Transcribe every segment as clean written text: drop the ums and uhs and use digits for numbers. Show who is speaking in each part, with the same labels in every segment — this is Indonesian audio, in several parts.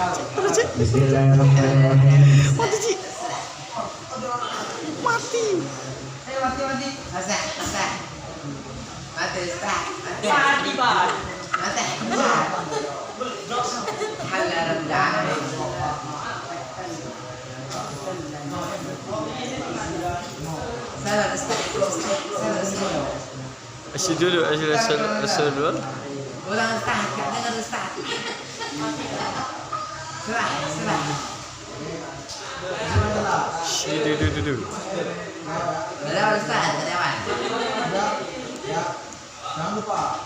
Speaker 1: Bismillahirrahmanirrahim.
Speaker 2: Mati Ci. Mati.
Speaker 3: Mati. Masa. Mati, Ustaz.
Speaker 4: Mati, Pak.
Speaker 3: Mati. Alhamdulillah Rabbil Alamin. Salah Ustaz.
Speaker 2: Asyhadu dulu, asyhadu dulu.
Speaker 3: Ulang Ustaz, dengar Ustaz. Serah.
Speaker 2: Asyhadu dulu.
Speaker 3: Ada Ustaz, ada.
Speaker 1: Ya. Jangan lupa.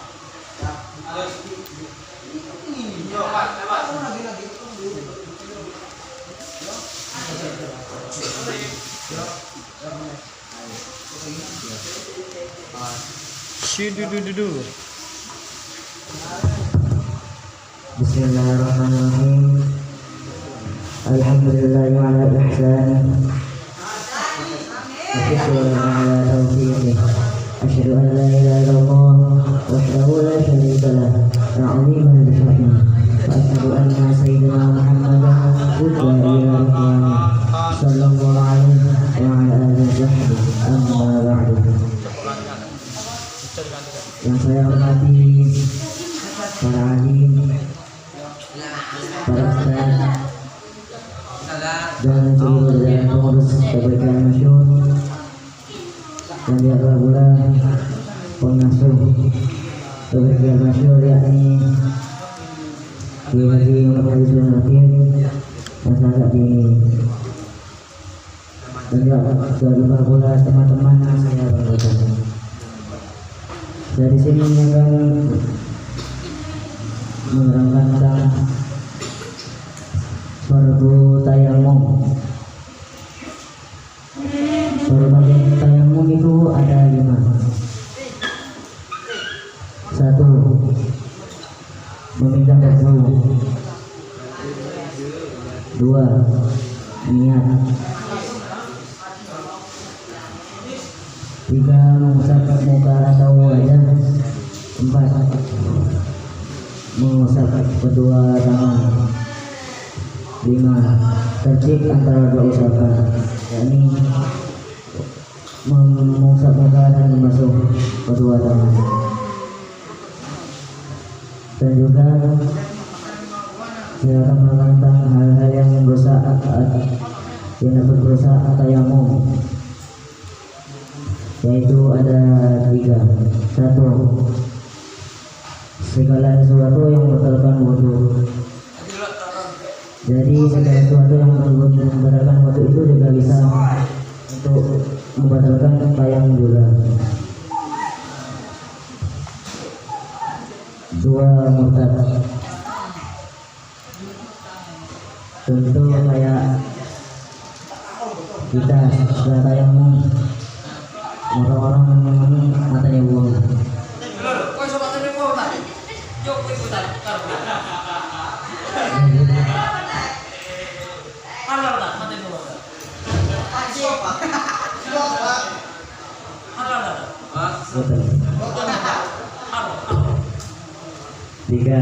Speaker 2: Asyhadu dulu.
Speaker 1: Bismillahirrahmanirrahim. Alhamdulillah ala ihsanih. Asyhadu ala taufiqih. Asyhadu an la ilaha illallah wahdahu la syarika lah. Ta'ziman li sya'nih. Wa asyhadu anna sayyidina Muhammadan hujjah ila qiyamah. Sallallahu alaihi wa ala alihi wa sahbihi. Amma ba'du. Yang saya hormati para alim, para ustaz, dan seluruh jajaran pengurus kebaikan masyhur dan pihak pula pengasuh kebaikan masyhur yakni Kiai Haji Muhammad Hizbul Hakim yang sangat ini, dan juga pula teman-teman yang saya banggakan. Dari sini akan menerangkan tentang fardu tayamum. Berbagai tayamum itu ada 5. 1. Memindahkan wudu. 2. Niat. 3. Mengusapkan muka atau wajah. 4. Mengusapkan kedua tangan. 5. Tertib antara dua usapan, yakni mengusap muka dan membasuh kedua tangan. Dan juga saya akan menerangkan hal-hal yang berusaha yang dapat berusaha tayamum, yaitu ada 3. 1. Segala sesuatu yang membatalkan wudu. Jadi segala sesuatu yang membatalkan wudu itu juga bisa untuk membatalkan tayamum juga. 2. Murtad. Tentu kayak kita setelah tayamum, orang-orang memang matanya buang. Tiga,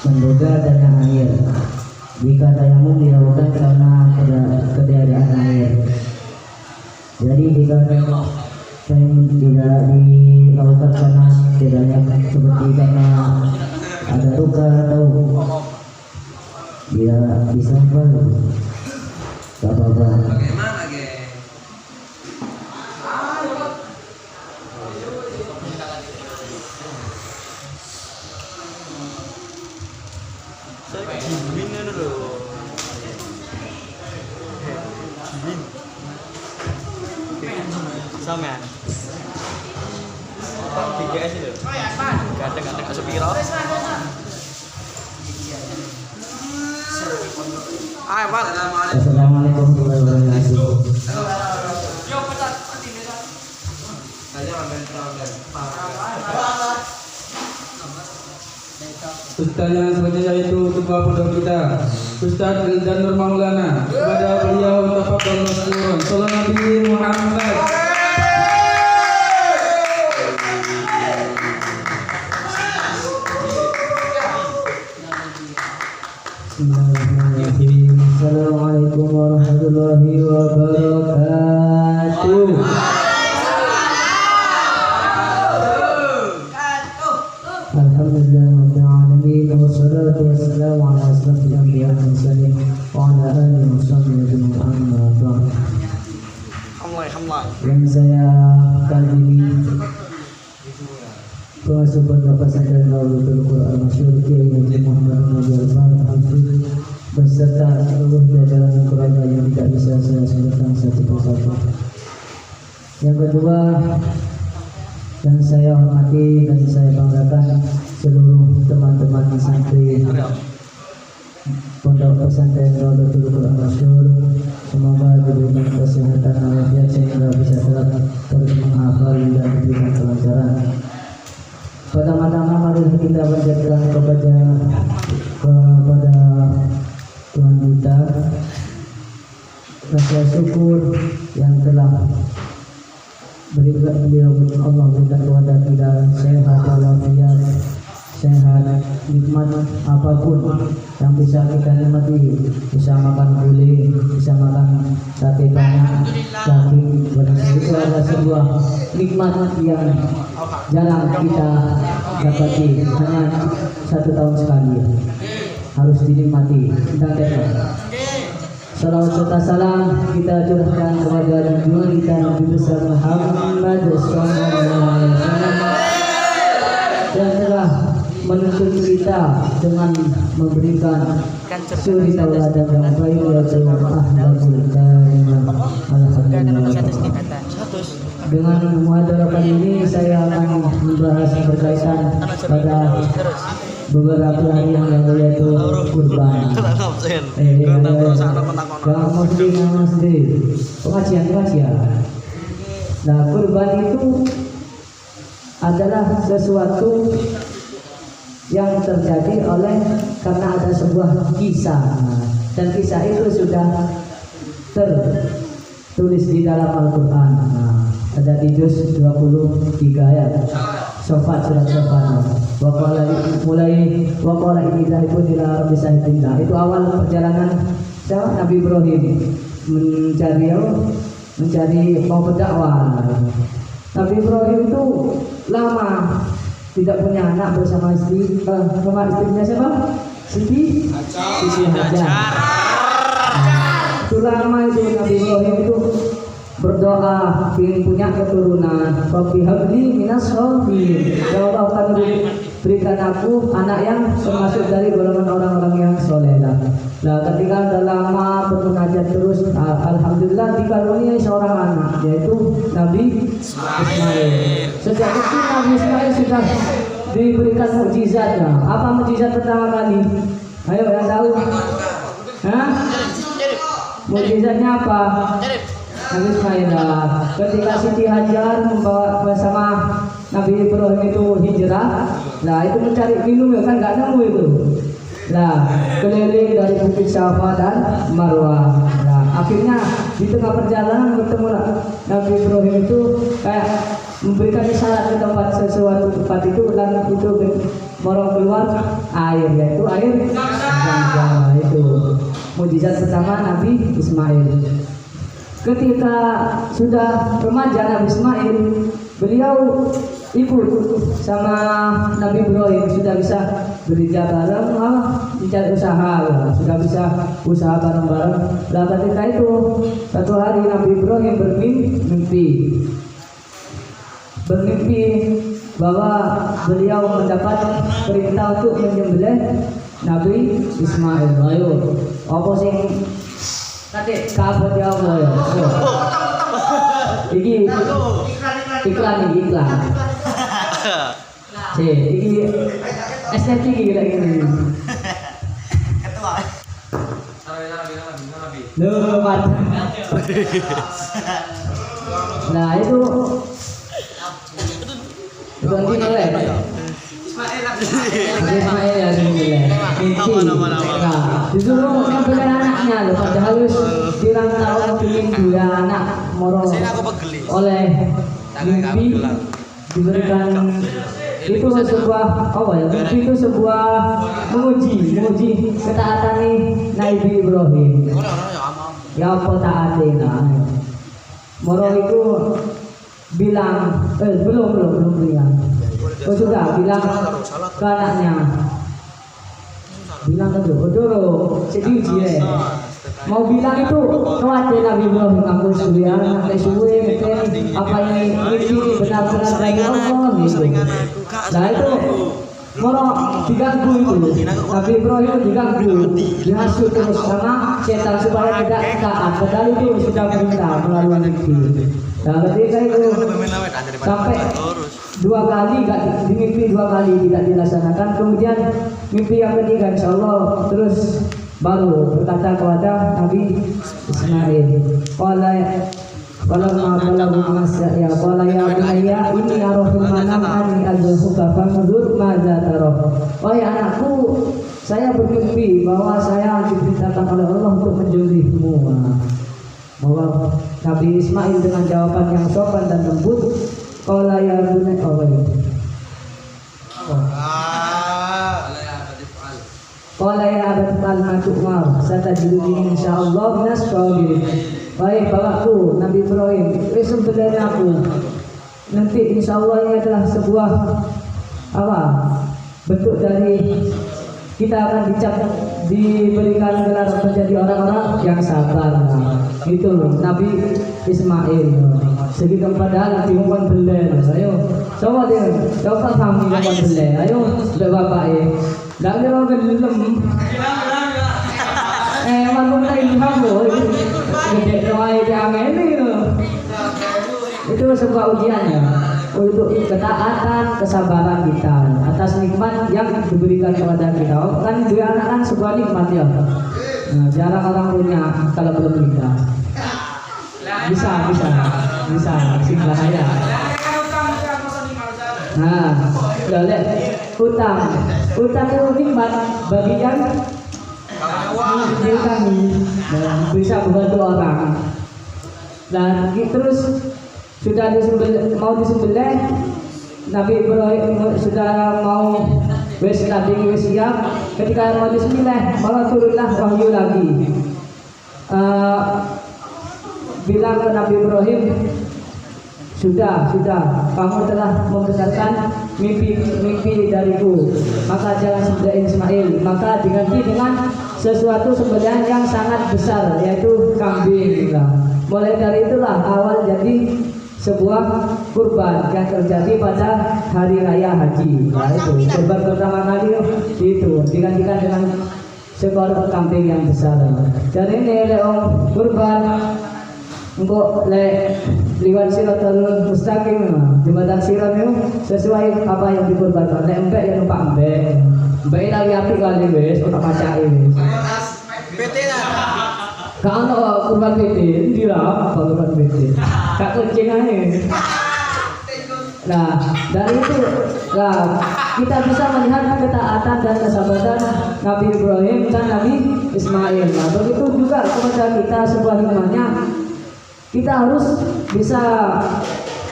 Speaker 1: menduga dana air. Jika tayamum dilakukan karena ketiadaan air. Jadi jika tayamum tidak dilakukan karena tidaknya, seperti karena ada luka atau dia bisa tak apa-apa.
Speaker 3: Bagaimana, Ge?
Speaker 2: Saya jimin itu loh. Jimin. Sama. 3S itu. Ganteng-ganteng asupiro.
Speaker 1: Assalamualaikum warahmatullahi wabarakatuh.
Speaker 5: Ustaz yang selanjutnya yaitu ketua pondok kita, Ustaz Ridwan Nur Maulana. Kepada beliau tafadhol mashkuran. Sallallahu Nabi Muhammad.
Speaker 1: Bismillahirrahmanirrahim. Assalamualaikum warahmatullahi wabarakatuh. Alhamdulillah rabbil alamin wassalatu wassalamu ala asyrafil anbiya'i wal mursalin wa ala alihi washabbihi ajma'in amma ba'd.
Speaker 2: Hamlai.
Speaker 1: Yang saya kali ini pengasuh Pondok Pesantren Nahdlatul Quran Masyhur Kiai Haji Muhammad Nabil Al-Hafidz beserta seluruh jajaran keluarga yang tidak bisa saya sebutkan satu persatu. Yang kedua, yang saya hormati dan saya banggakan seluruh teman-teman santri Pondok Pesantren Nahdlatul Quran Masyhur, semoga diberikan kesehatan walafiat sehingga bisa terus menghafal dan diberikan kelancaran. Pertama-tama mari kita panjatkan kepada Tuhan kita rasa syukur yang telah Allah berikan kepada kita sehat walafiat, sehat, nikmat apapun yang bisa kita nikmati, bisa makan gulai, bisa makan sate banyak, daging, itu adalah sebuah nikmat yang jarang kita dapati, hanya 1 tahun sekali, harus dinikmati. Dan salawat serta salam kita curahkan kepada junjungan kita Nabi besar Muhammad sallallahu alaihi wasallam yang telah menuntun kita dengan memberikan suri tauladan yang baik yaitu akhlakul karimah. Alhamdulillah. Dengan muhadarah kali ini saya akan membahas berkaitan pada beberapa hari yang lalu yaitu kurban. Pengajian. Nah, kurban itu adalah sesuatu yang terjadi karena ada sebuah kisah, dan kisah itu sudah tertulis di dalam Al-Quran. Ada di juz 23 ayat surat Sofat. Waqala inni dzahibun ila rabbi sayyidina. Itu awal perjalanan Nabi Ibrahim mencari mau berdakwah. Nabi Ibrahim itu lama tidak punya anak bersama istrinya siapa? Siti Hajar. Itu lama itu Nabi Ibrahim itu berdoa ingin punya keturunan. Rabbi habli minas sholihin. Ya Allah, akan berikan aku anak yang termasuk dari golongan orang-orang yang soleh. Nah, ketika sudah lama bermunajat terus, alhamdulillah dikaruniai seorang anak, yaitu Nabi Ismail. Sejak itu Nabi Ismail sudah diberikan mukjizatnya. Apa mukjizat pertama kali? Ayo yang tahu? Hah? Mukjizatnya apa? Nabi Ismail. Ketika Siti Hajar membawa bersama Nabi Ibrahim itu hijrah, nah itu mencari minum ya kan, nggak nemu itu. Nah, keliling dari Bukit Safa dan Marwah. Nah, akhirnya di tengah perjalanan bertemu Nabi Ibrahim itu kayak memberikan isyarat ke sesuatu tempat itu, dan itu morong keluar air, yaitu air Zam-Zam. Itu mukjizat pertama Nabi Ismail. Ketika sudah remaja Nabi Ismail, beliau ikut sama Nabi Ibrahim, sudah bisa bekerja bareng, mencari usaha, sudah bisa usaha bareng-bareng. Nah, ketika itu satu hari Nabi Ibrahim bermimpi bahwa beliau mendapat perintah untuk menyembelih Nabi Ismail. Ayo, apa sing tadi kabut ya Allah ya. Iki iklan. Iki estetik iki lagi ini. Lemat. Nah itu bukan oleh Ismail ya gini. Nah, disuruh ngambilin anaknya loh, padahal harus dirantau ingin dua anak moro oleh mimpi diberikan itu sebuah apa ya? Itu sebuah menguji ketaatan Nabi Ibrahim. Ya apa taatina? Moro itu bilang belum bilang. Oh sudah bilang ke anaknya. Bilang ke dulu, sedih dia. Mau bilang itu khawatir Nabi Ibrahim aku sudah nanti suwe apa ini benar-benar dari Allah gitu. Nah itu moro diganggu itu Nabi Ibrahim diganggu dihasut terus sama setan supaya tidak taat padahal itu sudah perintah melalui mimpi. Nah ketika itu sampai 2 kali di mimpi 2 kali tidak dilaksanakan, kemudian mimpi yang ketiga insyaallah terus baru berkata kepada Nabi Ismail, Qala ya bunayya inni ara fil manam anni adzuka fanzur madza tara. Wahai anakku, saya bermimpi bahwa saya diperintahkan oleh Allah untuk menjauhimu. Bahwa Nabi Ismail dengan jawaban yang sopan dan lembut, qala ya bunayya Qala ya abad al-matu'mar satajiduni insyaallah minas sabirin. Baik bapakku Nabi Ibrahim, sebenarnya aku nanti insyaallah ini adalah sebuah bentuk dari kita akan diberikan gelar menjadi orang-orang yang sabar. Gitu loh Nabi Ismail. Segi padahal diumpan belen. Ayo coba kami umpan belen. Ayo bapak nggak kira gelem. Mangun ini kamu gede doai jangan ini. Itu sebuah ujiannya untuk ketaatan, kesabaran kita atas nikmat yang diberikan kepada kita. Kan dua anak kan sebuah nikmat ya. Nah, jarang orang punya kalau belum nikah. Bisa, sing bahaya. Nah, lihat utang itu nikmat bagi yang kami bisa membantu orang. Dan terus sudah mau disembelih, Nabi Ibrahim sudah mau siap. Ketika mau disembelih, malah turunlah wahyu lagi. Bilang ke Nabi Ibrahim, sudah kamu telah membesarkan mimpi dariku, maka jangan sembelih Ismail, maka diganti dengan sesuatu sembelihan yang sangat besar, yaitu kambing. Mulai dari itulah awal jadi sebuah kurban yang terjadi pada hari raya haji. Nah, itu kurban pertama kali itu digantikan dengan seekor kambing yang besar. Dan ini leong kurban untuk liwat siratul mustaqim, jembatan sirat itu sesuai apa yang dikurbankan. Empek yang numpak empek lagi api kali wes, untuk macai wes. Kalau kurban PT, dirap kurban PT, kak kucing aja. Nah, dari itu, kita bisa melihat ketaatan dan kesabaran Nabi Ibrahim dan Nabi Ismail. Nah, begitu juga kepada kita sebuah hikmahnya, kita harus bisa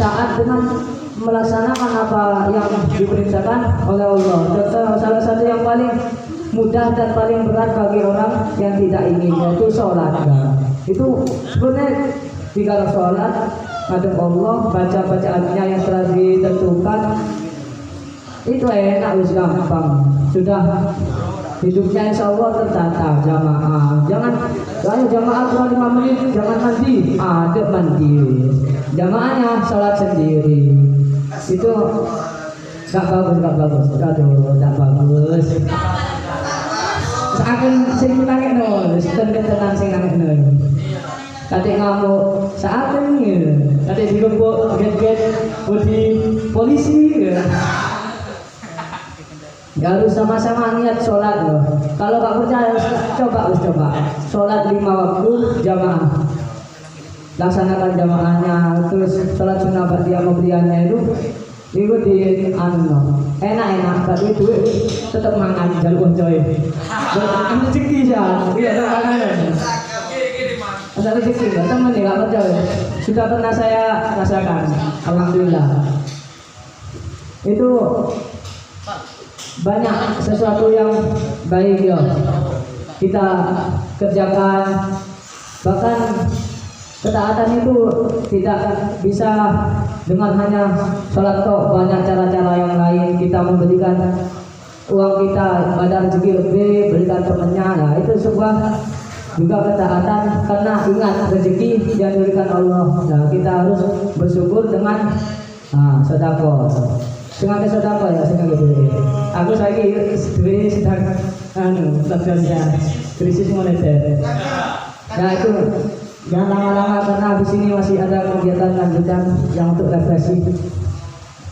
Speaker 1: taat dengan melaksanakan apa yang diperintahkan oleh Allah. Dan salah satu yang paling mudah dan paling berat bagi orang yang tidak ingin, yaitu sholat. Nah, itu sebenarnya jika sholat ngadep Allah, baca bacaannya yang telah ditentukan, itu enak, wis gampang. Sudah hidupnya insya Allah tertata jamaah. Jangan jamaah cuma 5 menit, jangan mandi, ada mandi. Jamaahnya sholat sendiri. Itu gak bagus. Aduh, gak bagus. Seakan sing nangek no, tenang sing nangek no. Kate ngamuk, seakan ya. Kate digembok, get di polisi ya. Ya harus sama-sama niat sholat loh. Kalau gak percaya, coba sholat 5 waktu jamaah. Laksanakan jamaahnya, terus sholat sunnah ba'diyah qobliyahnya itu di enak, tapi duit tetap mangan jalur coy. Rezeki ya, iya makanan. Ada rezeki nggak teman nih nggak percaya? Sudah pernah saya rasakan, alhamdulillah. itu banyak sesuatu yang baik ya kita kerjakan, bahkan ketaatan itu tidak bisa dengan hanya sholat kok, banyak cara-cara yang lain. Kita memberikan uang kita, ada rezeki lebih, berikan temannya, nah itu sebuah juga ketaatan, karena ingat rezeki yang diberikan Allah. Nah kita harus bersyukur dengan sedekah. Dengan sedekah ya sedang gitu. Aku saiki sedang terjadi krisis moneter. Nah itu jangan lama-lama, karena habis ini masih ada kegiatan lanjutan yang untuk refreshing.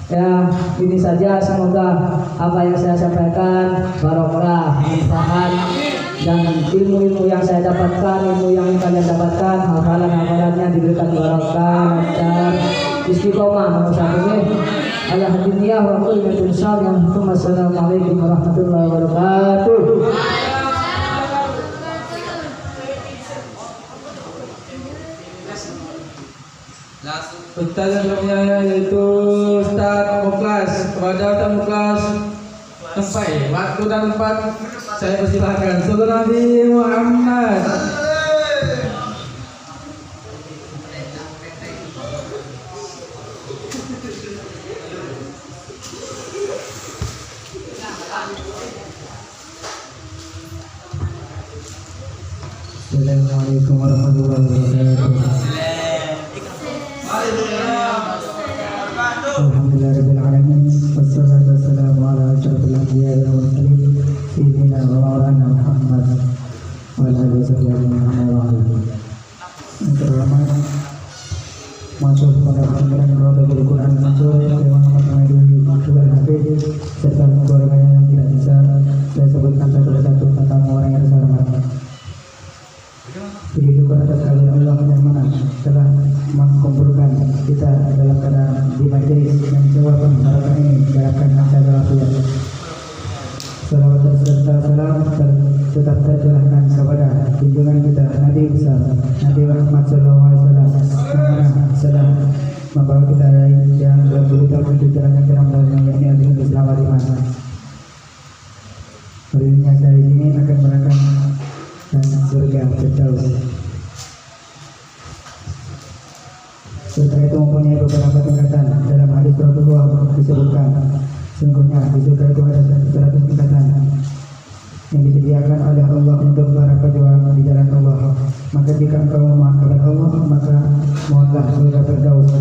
Speaker 1: Ya ini saja, semoga apa yang saya sampaikan barokah, manfaat, dan ilmu-ilmu yang saya dapatkan, ilmu yang kalian dapatkan, hafalan-hafalannya diberikan barokah, lancar, istiqomah. Ala hadiniyah wa kulli yang Assalamualaikum warahmatullahi wabarakatuh.
Speaker 5: Ustaz yang bertanya yaitu Ustaz Muklas. Kepada Ustaz Muklas sampai waktu dan tempat saya persilahkan. Sallallahu Nabi Muhammad.
Speaker 1: Assalamualaikum warahmatullahi wabarakatuh. Alhamdulillahirabbil alamin, wassalatu wassalamu ala asyrofil anbiya'i wal mursalin sayyidina wa maulana Muhammad wa ala alihi wasallam. Terhormat masuk pada pemberan Raudhatul Quran Mansur yang Muhammad Nabi Maksudul Hafiz serta keluarga yang tidak bisa saya sebutkan satu persatu tentang orang yang saya hormati. Puji syukur atas kehadirat Allah yang mana telah mengumpulkan kita dalam keadaan di majelis yang jauh harapan ini diharapkan acara lafiat. Salawat serta salam tetap tercurahkan kepada junjungan kita Nabi besar Nabi Muhammad sallallahu alaihi wasallam yang mana sedang membawa kita dari yang berbulu tahun jalan yang terang yakni agama Islam di mana. Berinya saya di sini akan menerangkan dan surga Firdaus. Surga itu mempunyai beberapa tingkatan. Dalam hadis Rasulullah disebutkan, sungguhnya di surga itu ada 100 tingkatan yang disediakan oleh Allah untuk para pejuang di jalan Allah. Maka jika engkau memohon kepada Allah, maka mohonlah surga Firdaus.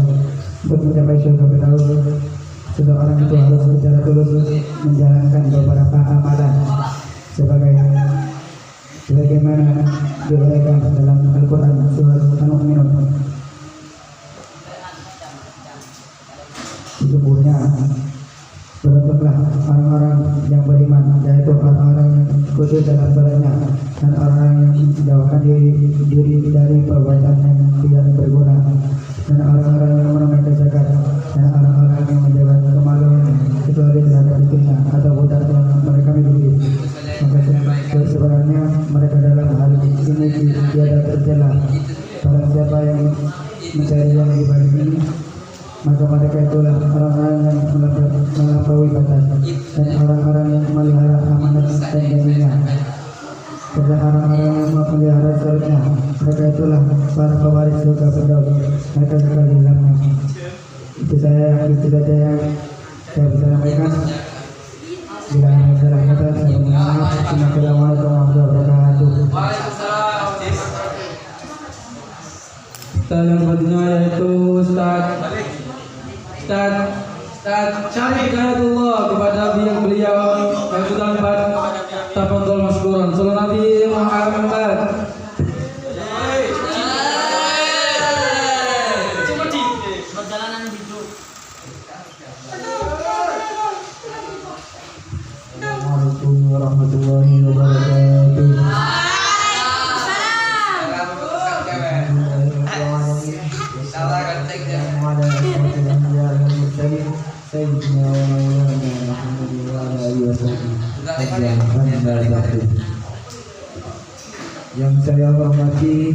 Speaker 1: Untuk mencapai surga Firdaus, seseorang itu harus secara tulus menjalankan beberapa amalan sebagaimana diuraikan dalam Al-Quran surat Al-Mu'minun. Sesungguhnya beruntunglah orang-orang yang beriman, yaitu orang-orang yang khusyuk dalam sholatnya, dan orang-orang yang menjauhkan diri dari perbuatan yang tidak berguna, dan orang-orang yang menunaikan zakat, dan orang-orang yang menjaga kemaluan kecuali terhadap istrinya atau budak yang mereka miliki. Maka sebenarnya mereka dalam hal ini tiada tercela. Barang siapa yang mencari yang lebih baik ini, maka mereka itulah orang-orang yang melampaui batas dan orang-orang yang melihara amanat dan janjinya. Dan orang-orang yang memelihara sholatnya, mereka itulah para pewaris surga Firdaus. Mereka sekali di dalamnya. Itu saja yang saya bisa sampaikan. Bila ada salah kata, saya mohon maaf. Assalamualaikum warahmatullahi wabarakatuh.
Speaker 5: Ustaz yang bertanya yaitu Ustaz Syarif Hidayatullah kepada beliau yang sudah tempat tafadhol maskuran. Sallallahu Nabi Muhammad.
Speaker 1: Assalamualaikum warahmatullahi wabarakatuh. Yang saya hormati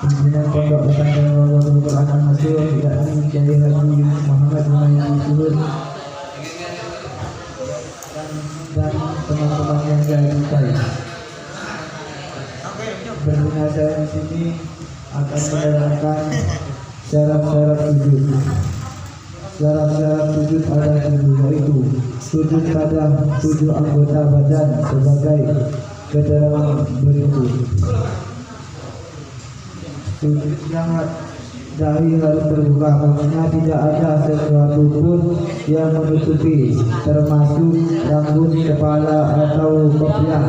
Speaker 1: pimpinan Pondok Pesantren Raudhatul Quran Mansur, yakni Kiai Haji Muhammad Muhammad Zuhur dan teman-teman yang saya cintai. Berguna saya di sini akan menerangkan syarat-syarat sujud. Syarat-syarat sujud ada 7, yaitu sujud pada 7 anggota badan sebagai keterangan berikut. Sujud yang dahi harus terbuka, maksudnya tidak ada sesuatu pun yang menutupi, termasuk rambut kepala atau kopiah.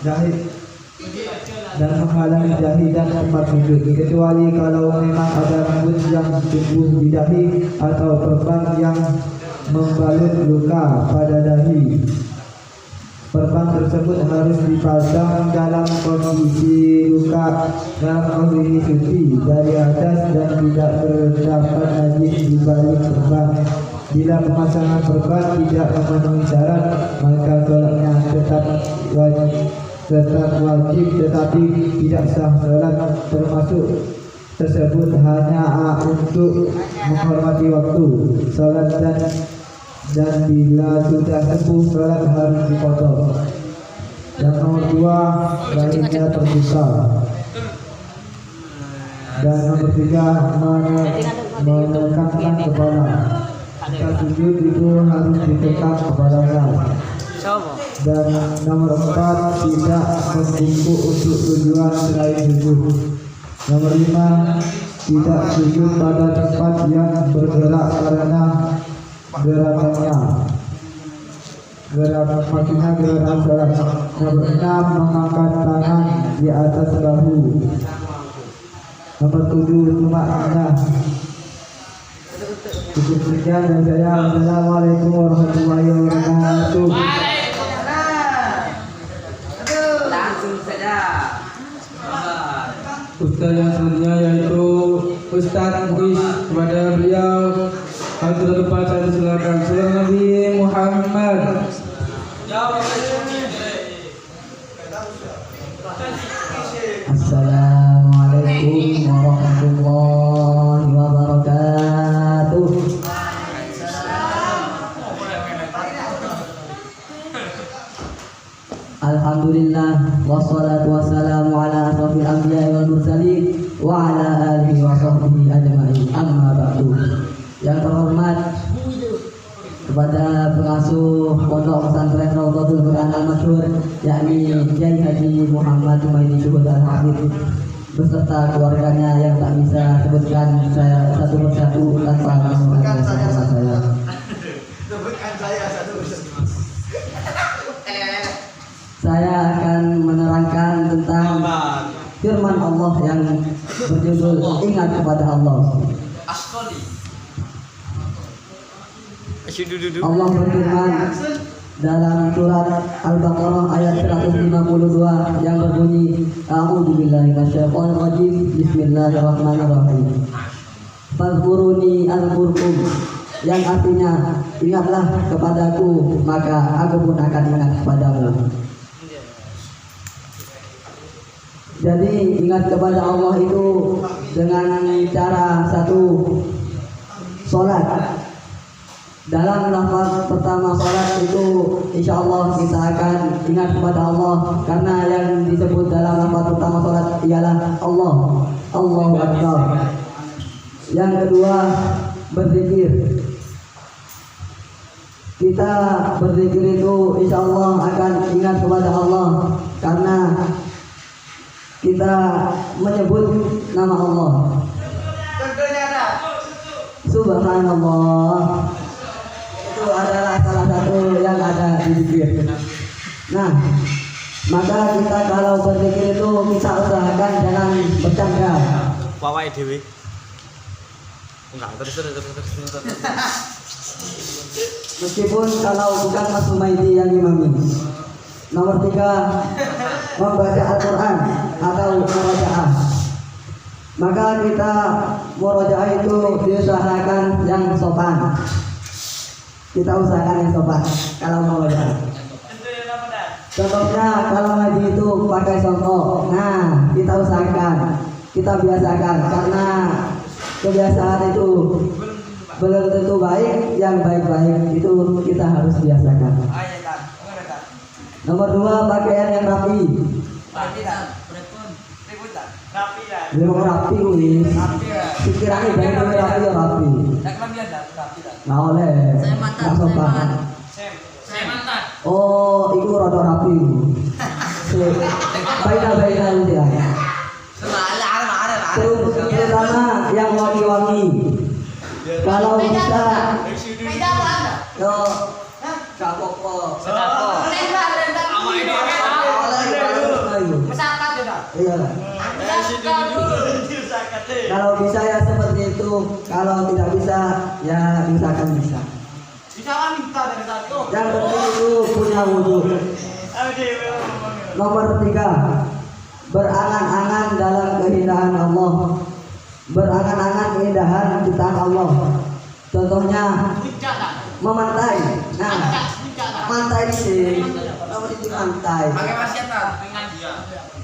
Speaker 1: Dahi dan menghalangi dahi dan tempat sujud, kecuali kalau memang ada rambut yang tumbuh di dahi atau perban yang membalut luka pada dahi. Perban tersebut harus dipasang dalam kondisi luka, dalam kondisi suci dari atas dan tidak terdapat najis di balik perban. Bila pemasangan perban tidak memenuhi syarat, maka sholatnya tetap wajib tetapi tidak sah. Sholat termasuk tersebut hanya untuk menghormati waktu sholat dan bila sudah sembuh sholat harus dipotong. Yang nomor 2, dahinya terbuka. Dan nomor 3, menekankan kepala. Jika sujud itu harus ditekan kepalanya. Dan nomor 4, tidak membungkuk untuk tujuan selain sujud. Nomor 5, tidak sujud pada tempat yang bergerak karena gerakannya. Maksudnya gerakan sholat. Nomor 6, mengangkat tangan di atas bahu. Nomor 7, tumakninah. Cukup sekian dari saya. Assalamualaikum warahmatullahi wabarakatuh.
Speaker 3: Langsung saja.
Speaker 5: Ustaz yang selanjutnya yaitu Ustaz Muiz, kepada beliau hal terdepan saya silakan. Salam Nabi Muhammad.
Speaker 1: Assalamualaikum warahmatullahi wabarakatuh. Alhamdulillah wassalatu wassalamu ala asrofil anbiya wal mursalin wa ala alihi wa sahbihi ajma'in, amma ba'du. Yang terhormat kepada pengasuh Pondok Pesantren Raudhatul Quran Al-Masyhur, yakni Kiai Haji Muhammad Humaidi Syuhud Al-Hafidh beserta keluarganya yang tak bisa sebutkan saya satu persatu tanpa menggunakan nama saya. Saya akan menerangkan tentang firman Allah yang berjudul Ingat kepada Allah. Allah berfirman dalam surat Al-Baqarah ayat 152 yang berbunyi, A'udzubillahi minasyaitonir rajim, Bismillahirrahmanirrahim. Fadhkuruni azkurkum, yang artinya ingatlah kepadaku maka aku pun akan ingat kepadamu. Jadi ingat kepada Allah itu dengan cara satu, sholat. Dalam lafaz pertama sholat itu insya Allah kita akan ingat kepada Allah, karena yang disebut dalam lafaz pertama sholat ialah Allah, Allahu Akbar. Yang kedua, berzikir. Kita berzikir itu insya Allah akan ingat kepada Allah, karena kita menyebut nama Allah. Subhanallah, itu adalah salah satu yang ada di zikir. Nah, maka kita kalau berzikir itu kita usahakan jangan bercanda.
Speaker 2: Wawai dewi. Enggak, terus.
Speaker 1: Meskipun kalau bukan Mas Humaidi yang imami. Nomor 3, membaca Al-Quran atau murojaah. Maka kita murojaah itu diusahakan yang sopan. Kita usahakan yang sopan kalau murojaah. Contohnya kalau ngaji itu pakai songkok. Nah, kita usahakan kita biasakan karena kebiasaan itu belum tentu baik, yang baik-baik itu kita harus biasakan. Nomor 2, pakaian yang rapi. Belum rapi wis. Pikirannya baik rapi ya rapi. Nah oleh. Nggak sopan. Oh, itu rada rapi. Baik-baik dia. Terutama yang wangi-wangi. Kalau bisa, yo, gak apa-apa. Iya. Kalau bisa ya seperti itu. Kalau tidak bisa ya misalkan bisa. Yang penting itu punya wudhu. Nomor 3, berangan-angan dalam keindahan Allah. Berangan-angan keindahan ciptaan Allah. Contohnya memantai. Nah, mantai sih. Nomor itu mantai.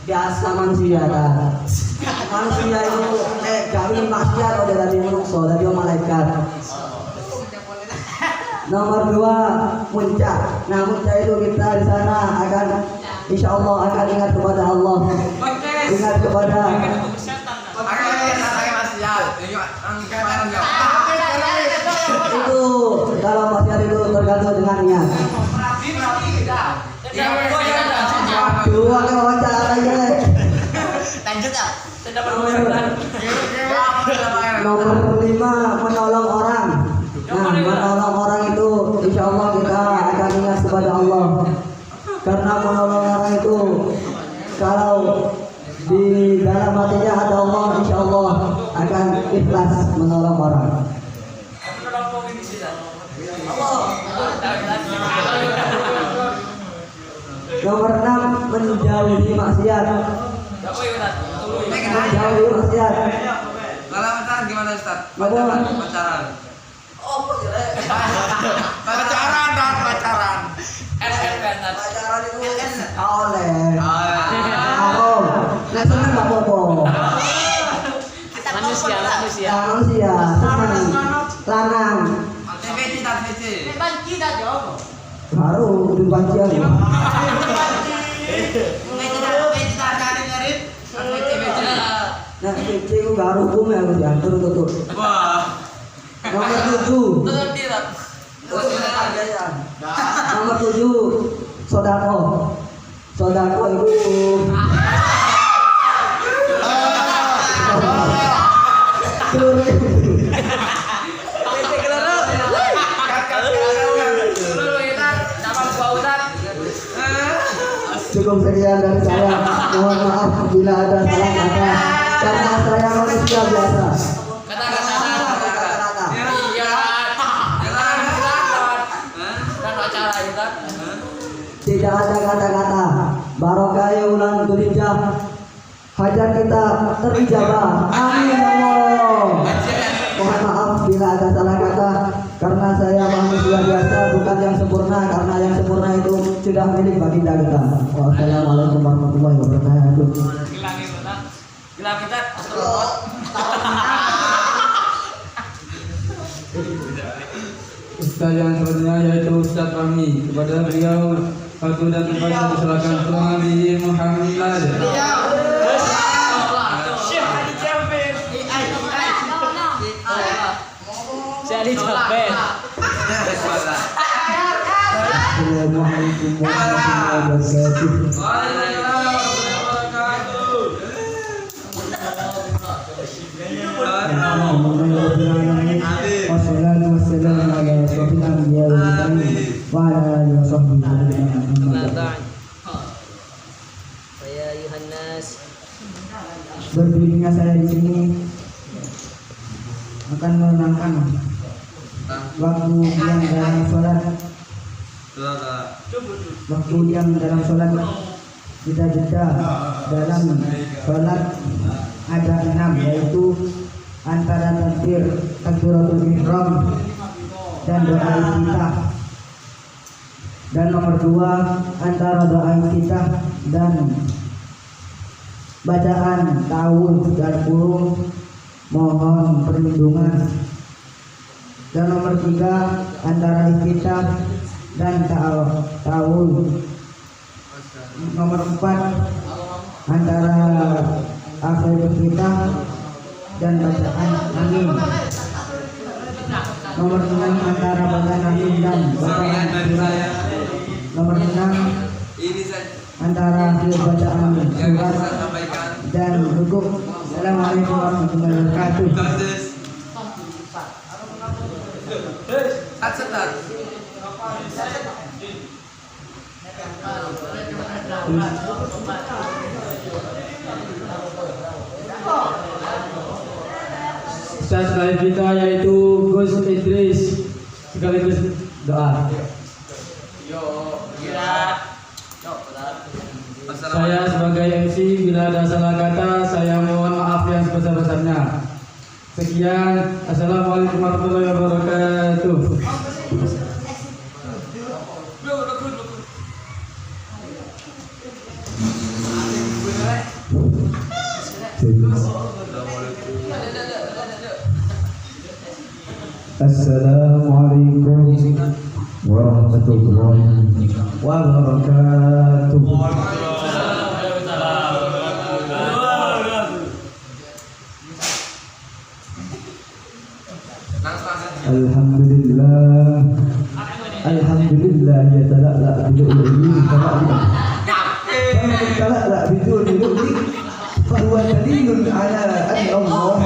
Speaker 1: Biasa manusia kan. Manusia itu kami maksiat oleh dari manusia, dari malaikat. Nomor 2, puncak. Nah, puncak itu kita di sana akan insya Allah akan ingat kepada Allah. Ingat kepada itu kalau maksiat itu tergantung dengan niat. Dua ke wawancara aja. Nomor 5, menolong orang. Nah, menolong orang itu insya Allah kita akan ingat kepada Allah. Karena menolong orang itu kalau di dalam hatinya ada Allah, insya Allah akan ikhlas menolong orang. Nomor 6, menjauhi maksiat. Menjauhi maksiat.
Speaker 3: Kalau pacaran gimana Ustaz?
Speaker 1: Pacaran.
Speaker 3: Pacaran. Pacaran dan pacaran. Pacaran itu
Speaker 1: Oleh. Oh, nah senang nggak apa-apa. Manusia, senang. Lanang.
Speaker 3: TVC dan TVC.
Speaker 1: Baru udah bagian. Nah, itu baru hukum yang diatur tutup.
Speaker 3: Wah.
Speaker 1: Nomor 7. Nomor 7, sodako. Sodako itu cukup sekian dari saya. Mohon maaf bila ada salah kata karena saya manusia biasa. Tidak ada kata-kata. Barokah bulan Dzulhijjah, hajat kita terijabah. Amin ya Allah. Mohon maaf bila ada salah kata karena saya manusia biasa, bukan yang sempurna, karena yang sempurna itu sudah milik baginda kita. Wassalamualaikum warahmatullahi wabarakatuh.
Speaker 5: Ustaz yang selanjutnya yaitu Ustaz Fahmi. Kepada beliau waktu dan tempat diserahkan Tuhan Nabi Muhammad.
Speaker 1: Assalamualaikum warahmatullahi wabarakatuh. Wassalatu wassalamu ala asyrofil anbiya wal mursalin wa ala alihi washabbihi ajma'in.
Speaker 4: Ya Yohanes,
Speaker 1: Berdirinya saya di sini akan menerangkan waktu yang dalam sholat. Waktu yang dalam sholat kita jeda dalam sholat ada 6, yaitu antara takbiratul ihram dan doa iftitah, dan nomor 2 antara doa iftitah dan bacaan ta'awudz dan qul mohon perlindungan. Dan nomor 3 antara iftitah dan ta'awudz. Nomor 4 antara akhir iftitah dan bacaan amin. Nomor 6 antara bacaan amin dan bacaan surat. Nomor 6
Speaker 3: Ini saja
Speaker 1: antara akhir bacaan
Speaker 3: yang bisa
Speaker 1: surat
Speaker 3: saya sampaikan.
Speaker 1: dan rukuk. Assalamualaikum warahmatullahi wabarakatuh.
Speaker 3: Bagus. Setat.
Speaker 5: Ustaz lain kita yaitu Gus Idris sekaligus doa. Saya sebagai MC bila ada salah kata saya mohon maaf yang sebesar-besarnya. Sekian, assalamualaikum warahmatullahi wabarakatuh.
Speaker 4: Assalamualaikum warahmatullahi wabarakatuh. Alhamdulillah, alhamdulillah ya talaqla bidu'li talaqla bidu'li fahuwa dalilun ala anna Allah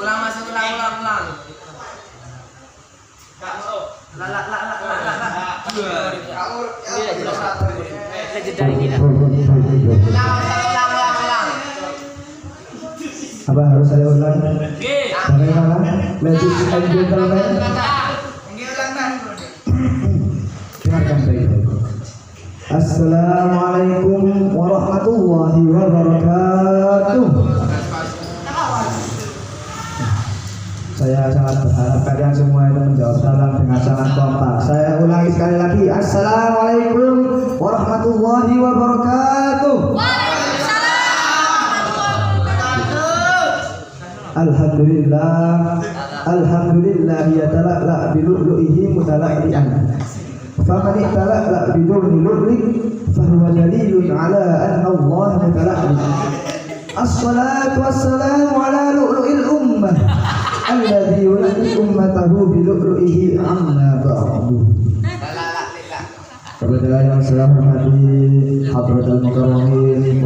Speaker 3: Ulang masuk ulang.
Speaker 4: Apa harus saya ulang? Bagaimana? Ladies and gentlemen, dengarkan baik-baik. Assalamualaikum warahmatullahi wabarakatuh. Saya sangat berharap kalian semua itu menjawab salam dengan sangat kompak. Saya ulangi sekali lagi. Assalamualaikum warahmatullahi wabarakatuh. Alhamdulillah, alhamdulillah ya talaqla bi lu'lu'ihi mutalaqlian. Faman talaqla bi lu'lu'i fahuwa dalilun ala anna Allah mutalaqli. As-salatu wassalamu ala lu'lu'il ummah alladhi yulaqi ummatahu bi lu'lu'ihi amma ba'du. Kepada yang saya hormati Hadratul Mukarramin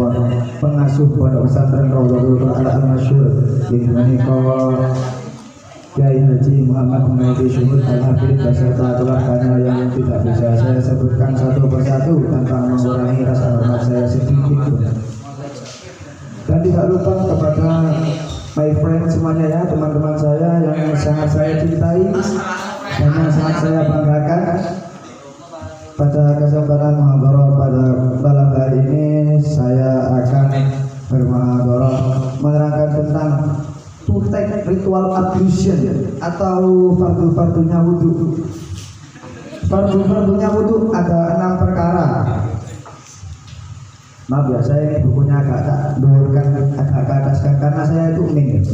Speaker 4: pengasuh Pondok Pesantren Raudhatul Qur'an Al-Masyhur yang menika Kiai Haji Muhammad Humaydi Syuhud Al-Hafidh beserta keluarganya yang tidak bisa saya sebutkan satu persatu tanpa mengurangi rasa hormat saya sedikit pun. Dan tidak lupa kepada my friend semuanya ya, teman-teman saya yang sangat saya cintai dan yang sangat saya banggakan. Pada kesempatan muhadarah pada malam hari ini saya akan bermuhadarah menerangkan tentang praktek ritual ablution atau fardu-fardunya wudu. Fardu-fardunya wudu ada 6 perkara. Maaf ya, saya ini bukunya agak tak durkan, agak ataskan karena saya itu min.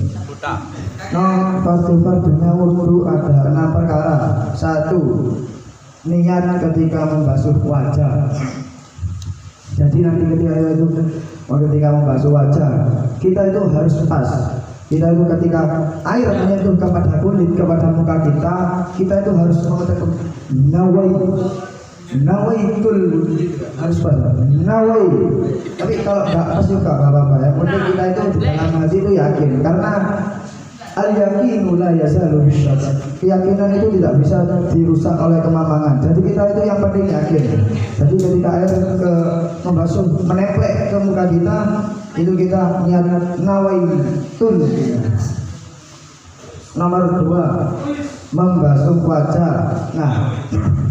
Speaker 4: Fardu-fardunya wudu ada 6 perkara. 1. Niat ketika membasuh wajah. Jadi nanti ketika membasuh wajah, kita itu harus pas. Kita itu ketika air menyentuh kepada kulit, kepada muka kita, kita itu harus mengatakan nawaitul, harus pas. Nawai. Tapi kalau nggak pas juga nggak apa-apa. Yang penting kita itu di dalam hati itu yakin, karena al-yakinu la yazalu bisyakk. Keyakinan itu tidak bisa dirusak oleh kemamangan. Jadi kita itu yang penting yakin. Jadi ketika air membasuh menempel ke muka kita, itu kita niat nawaitun. Nomor 2 membasuh wajah. Nah,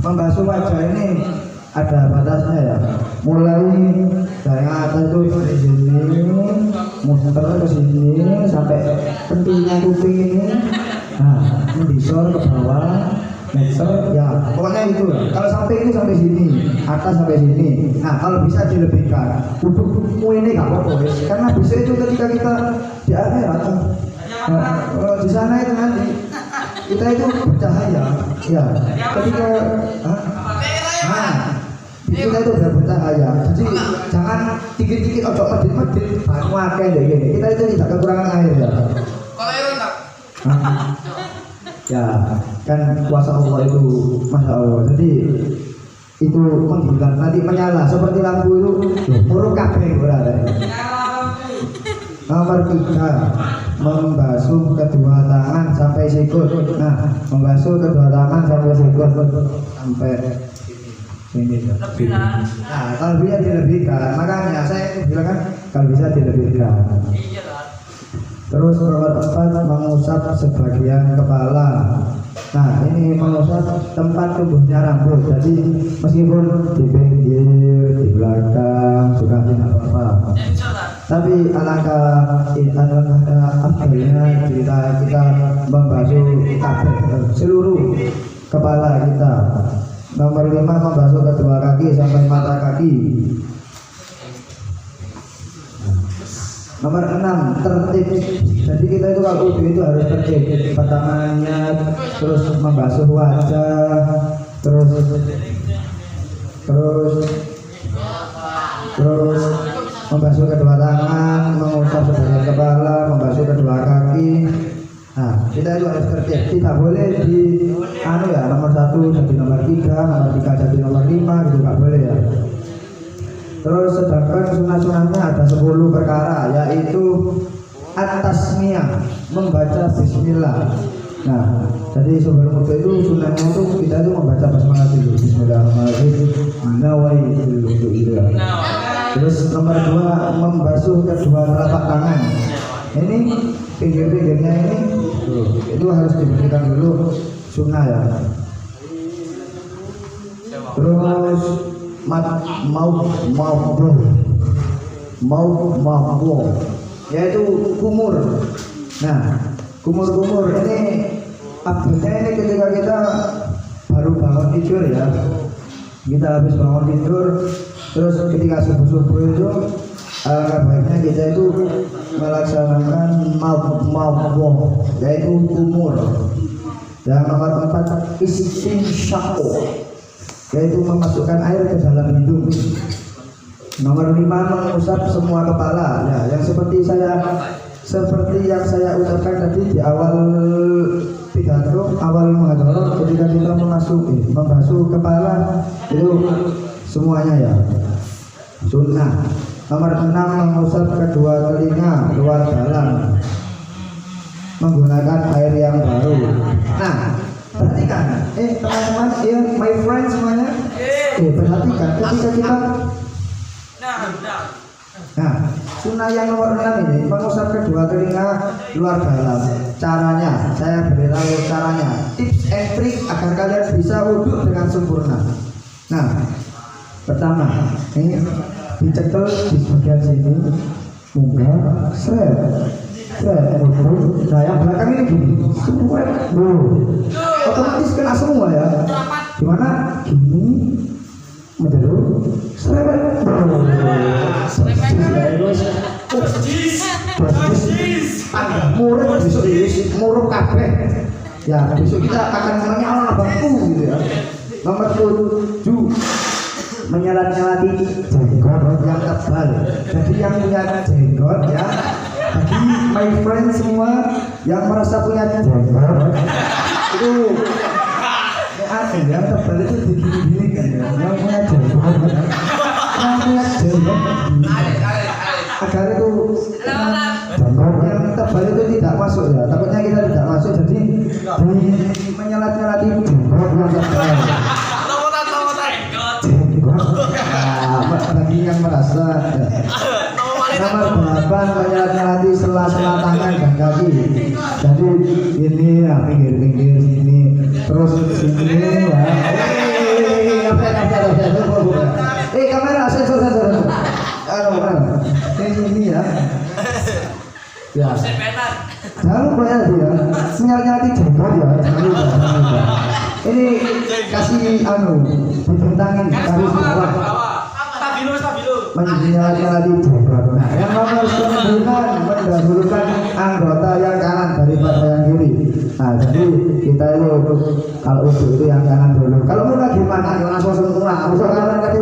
Speaker 4: membasuh wajah ini ada batasnya ya. Mulai dari atas itu dari sini, muter ke sini sampai pentingnya kuping ini. Nah, mendisor ke bawah, meter ya. Pokoknya itu. Kalau sampai ini sampai sini, atas sampai sini. Nah, kalau bisa dilebihkan. Udukmu ini gak apa-apa, karena bisa itu ketika kita di akhirat. Kalau di sana itu nanti kita itu bercahaya, ya. Ketika kita itu udah bercahaya. Jadi jangan dikit-dikit ojo medit-medit, banyak akeh deh gini. Kita itu tidak kekurangan air ya.
Speaker 3: Kalau air enggak?
Speaker 4: Ya, kan kuasa Allah itu masya Allah. Jadi itu menghilang nanti menyala seperti lampu itu muruk kabeh ora ada. Nomor 3 membasuh kedua tangan sampai sikut. Nah, membasuh kedua tangan sampai sikut sampai sini. Nah, kalau bisa dilebihkan, makanya saya bilang kan kalau bisa dilebihkan. Terus nomor 4 mengusap sebagian kepala. Nah, ini mengusap tempat tumbuhnya rambut. Jadi meskipun di pinggir, di belakang juga tidak apa-apa. Tapi alangkah afdalnya kita membasuh kabeh seluruh kepala kita. Nomor 5 membasuh kedua kaki sampai mata kaki. Nomor 6 tertib. Jadi kita itu kalau wudhu itu harus tertib. Tangannya, terus membasuh wajah, terus membasuh kedua tangan, mengusap sebagian kepala, membasuh kedua kaki. Nah, kita itu harus tertib. Tidak boleh di nomor 1 jadi nomor 3, nomor 3 jadi nomor 5 gitu, nggak boleh ya. Terus sedangkan sunah-sunahnya ada 10 perkara, yaitu at-tasmiyah, membaca bismillah. Nah, jadi sebelum itu sunahnya itu kita itu membaca basmalah dulu. Bismillahirrahmanirrahim. Nawaitul wudu'a. Terus nomor 2 membasuh kedua telapak tangan. Ini pinggir-pinggirnya ini itu harus diberikan dulu sunnah ya. Terus mau yaitu kumur. Nah, kumur ini abisnya ini ketika kita baru bangun tidur ya. Kita habis bangun tidur, terus ketika subuh itu baiknya kita itu melaksanakan mau yaitu kumur. Yang nomor 4 istinsyaku, yaitu memasukkan air ke dalam hidung. Nomor 5 mengusap semua kepala ya, yang seperti yang saya ucapkan tadi di awal pidato, awal muhadharah, ketika kita membasuh kepala itu semuanya ya sunnah. Nomor 6 mengusap kedua telinga luar dalam menggunakan air yang baru. Nah, perhatikan, teman-teman, my friends semuanya, perhatikan ketika kita sunnah yang nomor 6 ini mengusap kedua telinga luar dalam. Caranya, saya beritahu caranya, tips and trick agar kalian bisa wudhu dengan sempurna. Nah, pertama, ini dicekel di bagian sini, muka, nah yang belakang ini gini, semua otomatis kena semua ya. Gimana? Gini, menjauh, muruk kabeh. Ya, besok kita akan menyala bangku gitu ya. Nomor 7 menyalat-nyalati jenggot yang tebal. Jadi yang punya jenggot ya, bagi my friend semua yang merasa punya jenggot itu aneh ya, tebal itu digini-gini kan ya. Yang punya jenggot agar itu jenggot yang tebal itu tidak masuk ya, takutnya kita tidak masuk, jadi menyalat-nyalati jenggot yang tebal. Bagi yang merasa nomor menyelat-nyelati sela-sela tangan dan kaki. Jadi ini ya pinggir-pinggir sini, terus sini ya. Kamera sensor. Ini ya. Ya. Jangan lupa ya dia nyala-nyala jenggot ya. Jangan lupa. Ini kasih dibentangin garis bawah.
Speaker 2: Stabilo.
Speaker 4: Menyala-nyala jenggot. Nah, yang nomor 9 mendahulukan anggota yang kanan daripada yang kiri. Nah, jadi kita itu kalau itu yang kanan dulu. Kalau mulai gimana? Yang langsung semua. Misalkan tadi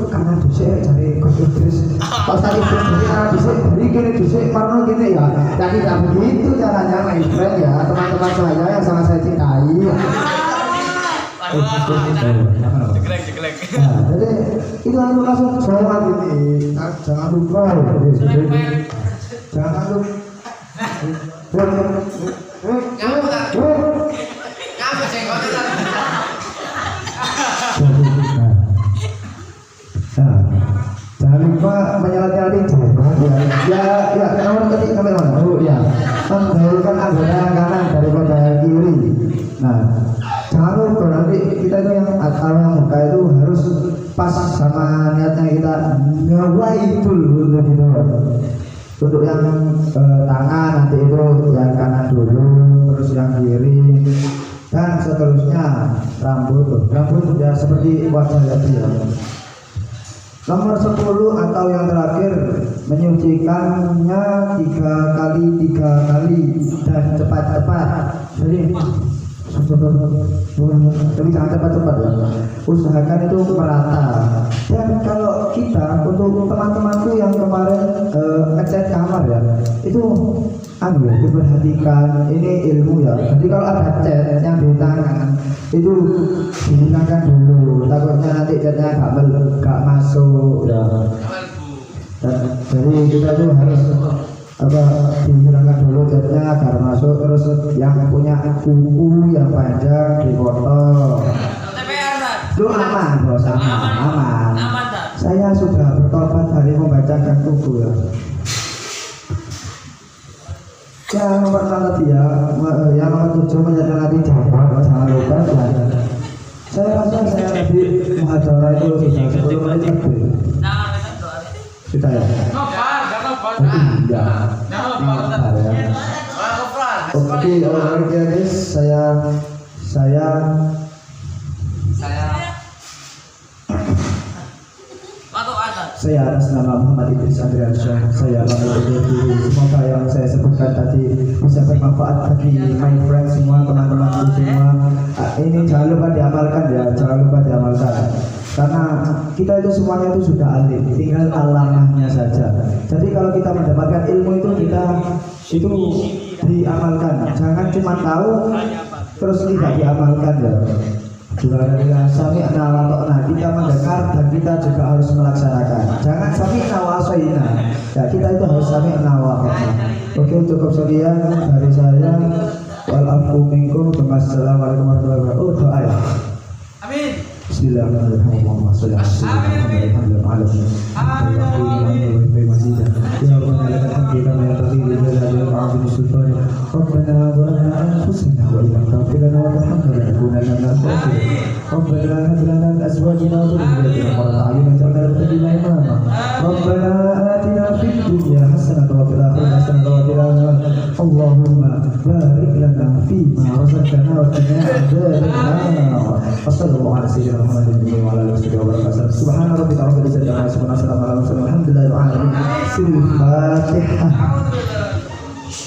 Speaker 4: kanan dhisik cari Gus Idris. Pas tadi kanan dhisik, jadi kiri dhisik, marno gini ya. Jadi tidak begitu caranya my friend ya, teman-teman saya yang sangat saya cintai.
Speaker 2: Jeglek.
Speaker 4: Nah, jadi itu langsung sholat ini. Jangan lupa. Jangan lupa.
Speaker 3: Ngapa jenggotnya?
Speaker 4: Jangan lupa menyelat-nyalatin jenggot ya nomor ketiga mana? Ya mendahulukan anggota yang kanan daripada yang kiri. Nah, jangan lupa nanti kita itu yang muka itu harus pas sama niatnya kita nawaitul untuk gitu. Untuk yang tangan nanti itu yang kanan dulu, terus yang kiri, dan seterusnya rambut ya seperti wajah tadi ya. Nomor 10 atau yang terakhir menyucikannya 3 kali dan cepat-cepat. Jadi tapi jangan cepat-cepat ya. Usahakan itu merata. Dan kalau kita untuk teman-temanku yang kemarin ngecat kamar ya, itu diperhatikan ini ilmu ya. Jadi kalau ada cat yang di tangan itu dihilangkan dulu. Takutnya nanti catnya gak masuk ya. Dan jadi kita tuh harus dihilangkan dulu catnya agar masuk. Terus yang punya kuku yang panjang dipotong. Lu aman bos, aman. Saya sudah bertobat dari membacakan kuku ya. Yang nomor 6 tadi ya, yang nomor 7 menyelat di jenggot, jangan lupa ya. Saya rasa saya lebih muhadharah itu sudah 10 menit lebih. Sudah ya? Iya. Oke, guys, saya atas nama Muhammad Idris Andriansyah, saya pamit undur diri. Semoga yang saya sebutkan tadi bisa bermanfaat bagi my friend semua, teman-teman semua. Ini jangan lupa diamalkan ya, karena kita itu semuanya itu sudah alim, tinggal alamahnya saja. Jadi kalau kita mendapatkan ilmu itu kita itu diamalkan, jangan cuma tahu terus tidak diamalkan ya. Juga sami'na wa ta'na, kita mendengar dan kita juga harus melaksanakan. Jangan sami'na wa asaina. Ya, kita itu harus sami'na wa ta'na. Oke, cukup sekian dari saya. Wal afu minkum. Wassalamualaikum warahmatullahi wabarakatuh. Doa ya.
Speaker 3: Amin.
Speaker 4: Bismillahirrahmanirrahim. Ya Rabbana lakal hamdu kama yanbaghi li jalali wajhika sultani. Rabbana zalamna anfusana wa illam taghfir lana wa tarhamna lanakunanna minal khasirin. Rabbana hab lana min azwajina wa dhurriyyatina qurrata a'yunin waj'alna lil muttaqina imama. Rabbana atina fid dunya hasanatan wa fil akhirati hasanatan wa qina adzaban. Allahumma barik lana fima razaqtana wa qina adzaban. Wassallallahu ala sayyidina Muhammadin wa ala alihi wa barakatuh. Subhana rabbika rabbil izzati amma yasifun wa salamun ala al mursalin walhamdulillahi rabbil alamin. Al-Fatihah.